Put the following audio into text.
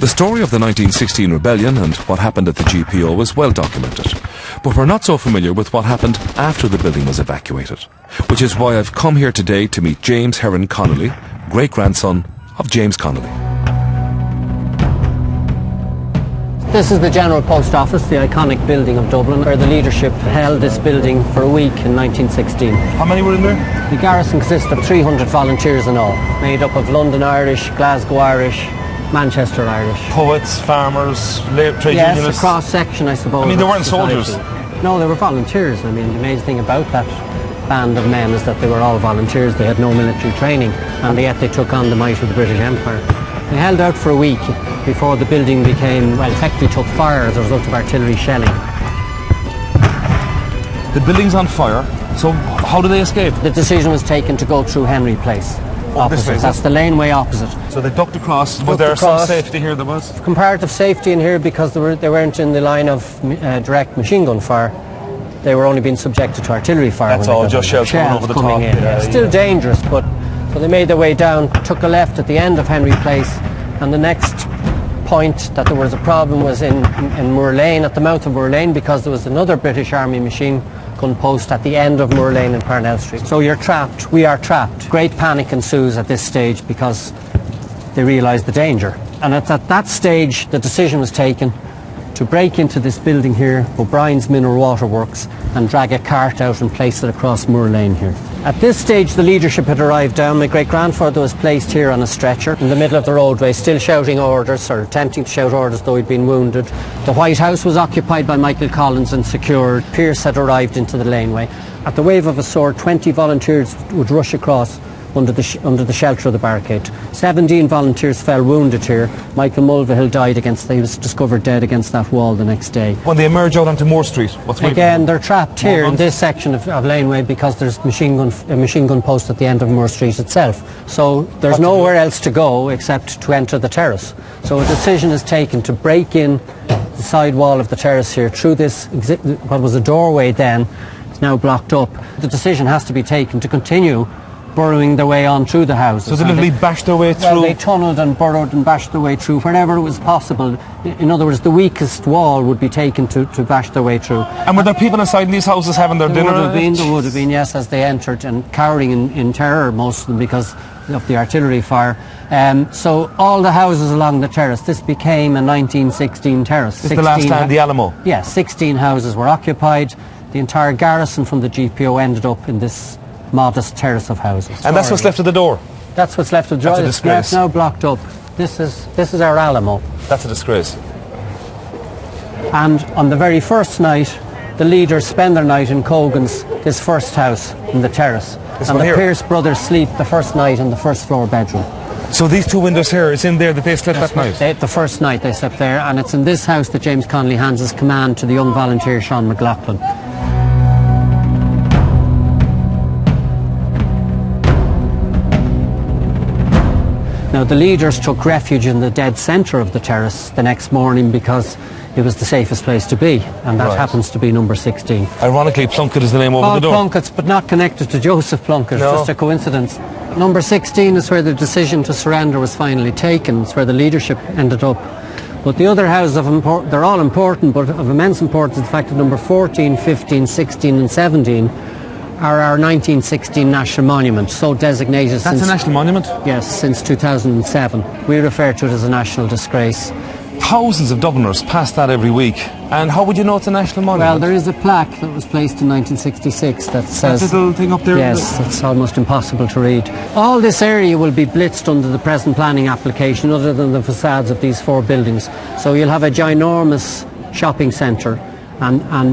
The story of the 1916 rebellion and what happened at the GPO is well documented, but we're not so familiar with what happened after the building was evacuated, which is why I've come here today to meet James Connolly, great-grandson of James Connolly. This is the General Post Office, the iconic building of Dublin, where the leadership held this building for a week in 1916. How many were in there? The garrison consists of 300 volunteers in all, made up of London Irish, Glasgow Irish, Manchester Irish. Poets, farmers, trade unionists? Yes, a cross-section, I suppose. I mean, they weren't soldiers? No, they were volunteers. I mean, the amazing thing about that band of men is that they were all volunteers. They had no military training, and yet they took on the might of the British Empire. They held out for a week before the building became, well, effectively took fire as a result of artillery shelling. The building's on fire, so how do they escape? The decision was taken to go through Henry Place. Opposite. That's the laneway opposite. So they ducked across. Was there some safety here? There was comparative safety in here because they weren't in the line of direct machine gun fire. They were only being subjected to artillery fire. That's all, just shells coming over the top. Still dangerous, but so they made their way down, took a left at the end of Henry Place, and the next point that there was a problem was in Moor Lane, at the mouth of Moor Lane, because there was another British Army machine gun post at the end of Moor Lane and Parnell Street. So you're trapped, we are trapped. Great panic ensues at this stage because they realised the danger. And at that stage, the decision was taken to break into this building here, O'Brien's Mineral Water Works, and drag a cart out and place it across Moor Lane here. At this stage, the leadership had arrived down. My great-grandfather was placed here on a stretcher in the middle of the roadway, still shouting orders, or attempting to shout orders, though he'd been wounded. The White House was occupied by Michael Collins and secured. Pierce had arrived into the laneway. At the wave of a sword, 20 volunteers would rush across under the shelter of the barricade. 17 volunteers fell wounded here. Michael Mulvihill died he was discovered dead against that wall the next day. When they emerge out onto Moore Street, again, they're trapped here in this section of laneway because there's a machine gun post at the end of Moore Street itself. So there's nowhere else to go except to enter the terrace. So a decision is taken to break in the side wall of the terrace here through this, what was a doorway then, is now blocked up. The decision has to be taken to continue burrowing their way on through the houses. So they literally bashed their way through? Well, they tunnelled and burrowed and bashed their way through wherever it was possible. In other words, the weakest wall would be taken to bash their way through. And were there people inside in these houses having their dinner? There would have been, yes, as they entered, and cowering in terror, most of them, because of the artillery fire. So all the houses along the terrace, this became a 1916 terrace. This is the last time, the Alamo? Yes, 16 houses were occupied. The entire garrison from the GPO ended up in this modest terrace of houses. And that's what's left of the door? That's what's left of the door. That's a disgrace. It's now blocked up. This is our Alamo. That's a disgrace. And on the very first night, the leaders spend their night in Cogan's, this first house in the terrace. And the Pierce brothers sleep the first night in the first floor bedroom. So these two windows here, it's in there that they slept that night? The first night they slept there, and it's in this house that James Connolly hands his command to the young volunteer Sean McLaughlin. Now, the leaders took refuge in the dead centre of the terrace the next morning because it was the safest place to be, and that happens to be number 16. Ironically, Plunkett is the name over the door. Plunkett's, but not connected to Joseph Plunkett, just a coincidence. Number 16 is where the decision to surrender was finally taken. It's where the leadership ended up. But the other houses, they're all important, but of immense importance, the fact that number 14, 15, 16 and 17 are our 1916 National Monument, so designated That's a national monument? Yes, since 2007. We refer to it as a national disgrace. Thousands of Dubliners pass that every week. And how would you know it's a national monument? Well, there is a plaque that was placed in 1966 that says... That little thing up there? Yes, it's almost impossible to read. All this area will be blitzed under the present planning application, other than the facades of these four buildings. So you'll have a ginormous shopping centre and